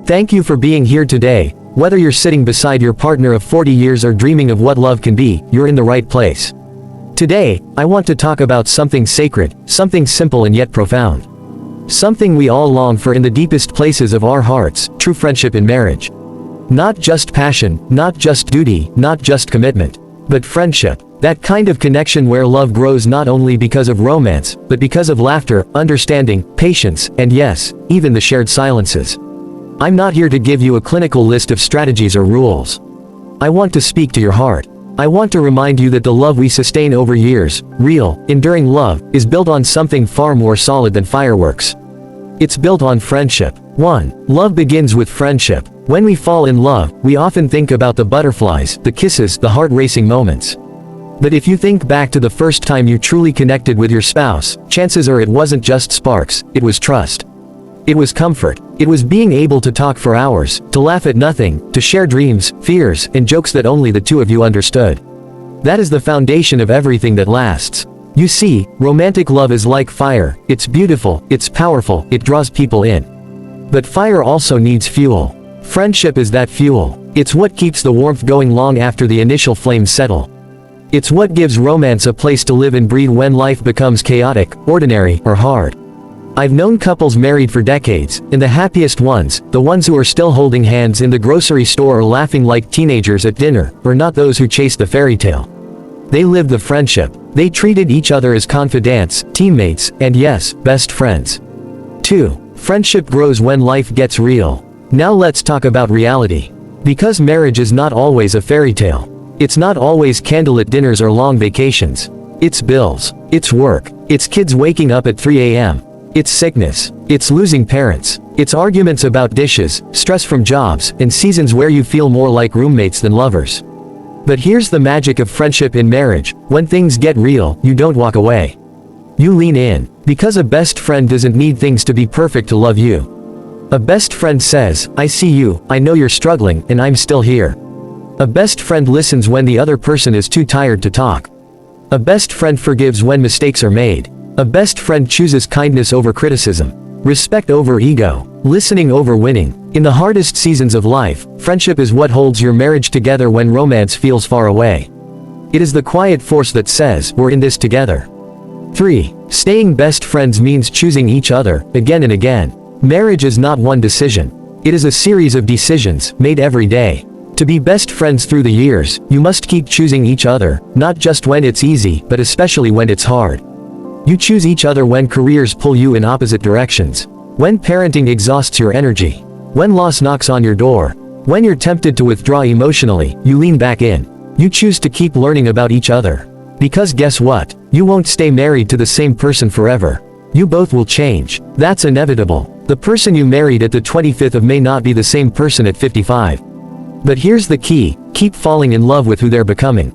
Thank you for being here today. Whether you're sitting beside your partner of 40 years or dreaming of what love can be, you're in the right place. Today, I want to talk about something sacred, something simple and yet profound. Something we all long for in the deepest places of our hearts, true friendship in marriage. Not just passion, not just duty, not just commitment, but friendship. That kind of connection where love grows not only because of romance, but because of laughter, understanding, patience, and yes, even the shared silences. I'm not here to give you a clinical list of strategies or rules. I want to speak to your heart. I want to remind you that the love we sustain over years, real, enduring love, is built on something far more solid than fireworks. It's built on friendship. 1. Love begins with friendship. When we fall in love, we often think about the butterflies, the kisses, the heart-racing moments. But if you think back to the first time you truly connected with your spouse, chances are it wasn't just sparks, it was trust. It was comfort. It was being able to talk for hours, to laugh at nothing, to share dreams, fears, and jokes that only the two of you understood. That is the foundation of everything that lasts. You see, romantic love is like fire. It's beautiful, it's powerful, it draws people in. But fire also needs fuel. Friendship is that fuel. It's what keeps the warmth going long after the initial flames settle. It's what gives romance a place to live and breathe when life becomes chaotic, ordinary, or hard. I've known couples married for decades, and the happiest ones, the ones who are still holding hands in the grocery store or laughing like teenagers at dinner, were not those who chased the fairy tale. They lived the friendship. They treated each other as confidants, teammates, and yes, best friends. 2. Friendship grows when life gets real. Now let's talk about reality. Because marriage is not always a fairy tale. It's not always candlelit dinners or long vacations. It's bills. It's work. It's kids waking up at 3 a.m. It's sickness. It's losing parents. It's arguments about dishes, stress from jobs, and seasons where you feel more like roommates than lovers. But here's the magic of friendship in marriage. When things get real, you don't walk away. You lean in. Because a best friend doesn't need things to be perfect to love you. A best friend says, I see you, I know you're struggling, and I'm still here. A best friend listens when the other person is too tired to talk. A best friend forgives when mistakes are made. A best friend chooses kindness over criticism, respect over ego, listening over winning. In the hardest seasons of life, friendship is what holds your marriage together when romance feels far away. It is the quiet force that says, we're in this together. 3. Staying best friends means choosing each other, again and again. Marriage is not one decision. It is a series of decisions, made every day. To be best friends through the years, you must keep choosing each other, not just when it's easy, but especially when it's hard. You choose each other when careers pull you in opposite directions. When parenting exhausts your energy. When loss knocks on your door. When you're tempted to withdraw emotionally, you lean back in. You choose to keep learning about each other. Because guess what? You won't stay married to the same person forever. You both will change. That's inevitable. The person you married at the 25th of May not be the same person at 55. But here's the key, keep falling in love with who they're becoming.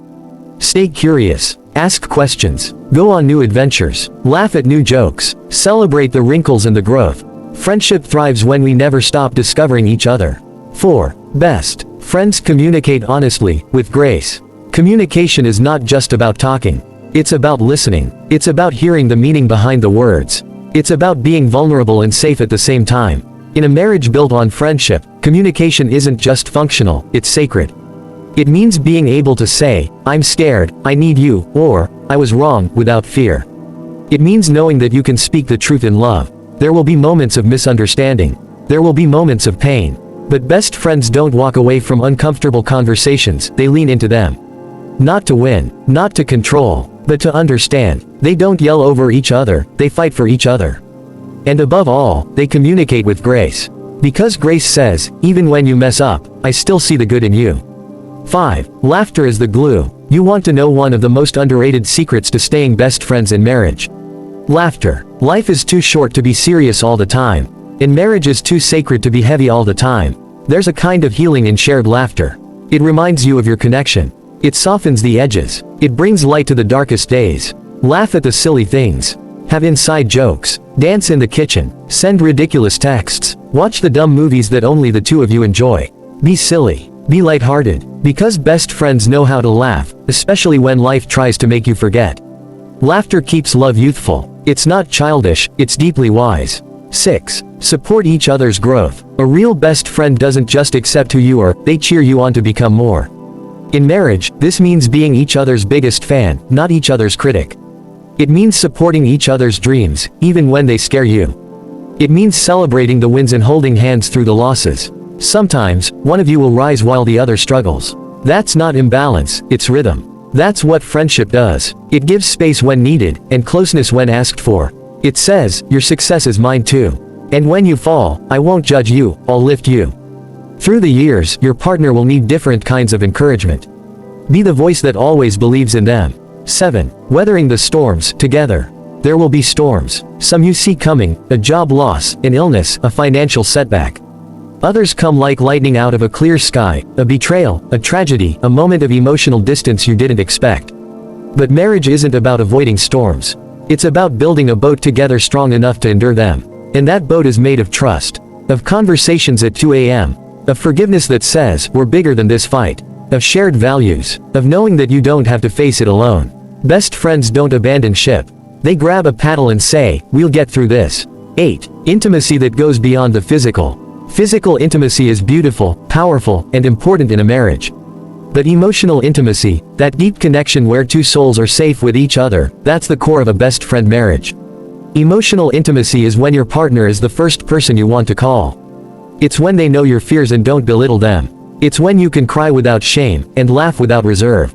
Stay curious, ask questions, go on new adventures, laugh at new jokes, celebrate the wrinkles and the growth. Friendship thrives when we never stop discovering each other. 4. Best friends communicate honestly, with grace. Communication is not just about talking. It's about listening. It's about hearing the meaning behind the words. It's about being vulnerable and safe at the same time. In a marriage built on friendship, communication isn't just functional, it's sacred. It means being able to say, I'm scared, I need you, or, I was wrong, without fear. It means knowing that you can speak the truth in love. There will be moments of misunderstanding. There will be moments of pain. But best friends don't walk away from uncomfortable conversations, they lean into them. Not to win, not to control, but to understand. They don't yell over each other, they fight for each other. And above all, they communicate with grace. Because grace says, even when you mess up, I still see the good in you. 5. Laughter is the glue. You want to know one of the most underrated secrets to staying best friends in marriage? Laughter. Life is too short to be serious all the time. And marriage is too sacred to be heavy all the time. There's a kind of healing in shared laughter. It reminds you of your connection. It softens the edges. It brings light to the darkest days. Laugh at the silly things. Have inside jokes. Dance in the kitchen. Send ridiculous texts. Watch the dumb movies that only the two of you enjoy. Be silly. Be lighthearted. Because best friends know how to laugh, especially when life tries to make you forget. Laughter keeps love youthful. It's not childish, it's deeply wise. 6. Support each other's growth. A real best friend doesn't just accept who you are, they cheer you on to become more. In marriage, this means being each other's biggest fan, not each other's critic. It means supporting each other's dreams, even when they scare you. It means celebrating the wins and holding hands through the losses. Sometimes, one of you will rise while the other struggles. That's not imbalance, it's rhythm. That's what friendship does. It gives space when needed, and closeness when asked for. It says, your success is mine too. And when you fall, I won't judge you, I'll lift you. Through the years, your partner will need different kinds of encouragement. Be the voice that always believes in them. 7. Weathering the storms, together. There will be storms. Some you see coming, a job loss, an illness, a financial setback. Others come like lightning out of a clear sky, a betrayal, a tragedy, a moment of emotional distance you didn't expect. But marriage isn't about avoiding storms. It's about building a boat together strong enough to endure them. And that boat is made of trust. Of conversations at 2 a.m. Of forgiveness that says, we're bigger than this fight. Of shared values. Of knowing that you don't have to face it alone. Best friends don't abandon ship. They grab a paddle and say, we'll get through this. 8. Intimacy that goes beyond the physical. Physical intimacy is beautiful, powerful, and important in a marriage. But emotional intimacy, that deep connection where two souls are safe with each other, that's the core of a best friend marriage. Emotional intimacy is when your partner is the first person you want to call. It's when they know your fears and don't belittle them. It's when you can cry without shame, and laugh without reserve.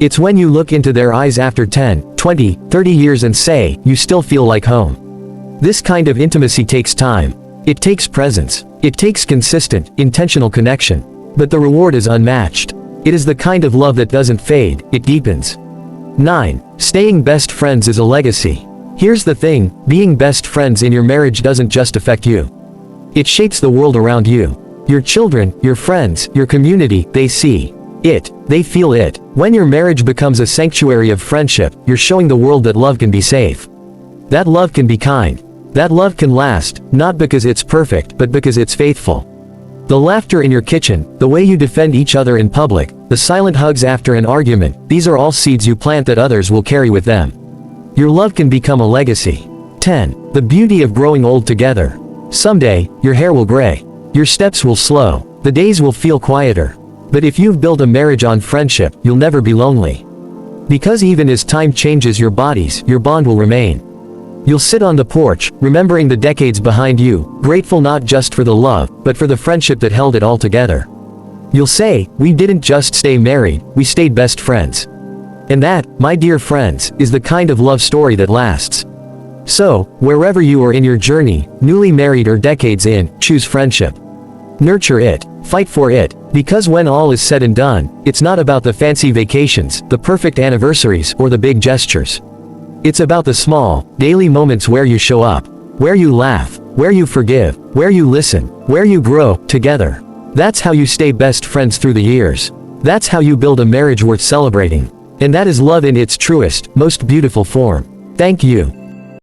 It's when you look into their eyes after 10, 20, 30 years and say, you still feel like home. This kind of intimacy takes time. It takes presence. It takes consistent, intentional connection. But the reward is unmatched. It is the kind of love that doesn't fade, it deepens. 9. Staying best friends is a legacy. Here's the thing, being best friends in your marriage doesn't just affect you. It shapes the world around you. Your children, your friends, your community, they see it. They feel it. When your marriage becomes a sanctuary of friendship, you're showing the world that love can be safe. That love can be kind. That love can last, not because it's perfect, but because it's faithful. The laughter in your kitchen, the way you defend each other in public, the silent hugs after an argument, these are all seeds you plant that others will carry with them. Your love can become a legacy. 10. The beauty of growing old together. Someday, your hair will gray. Your steps will slow. The days will feel quieter. But if you've built a marriage on friendship, you'll never be lonely. Because even as time changes your bodies, your bond will remain. You'll sit on the porch, remembering the decades behind you, grateful not just for the love, but for the friendship that held it all together. You'll say, we didn't just stay married, we stayed best friends. And that, my dear friends, is the kind of love story that lasts. So, wherever you are in your journey, newly married or decades in, choose friendship. Nurture it, fight for it, because when all is said and done, it's not about the fancy vacations, the perfect anniversaries, or the big gestures. It's about the small, daily moments where you show up, where you laugh, where you forgive, where you listen, where you grow, together. That's how you stay best friends through the years. That's how you build a marriage worth celebrating. And that is love in its truest, most beautiful form. Thank you.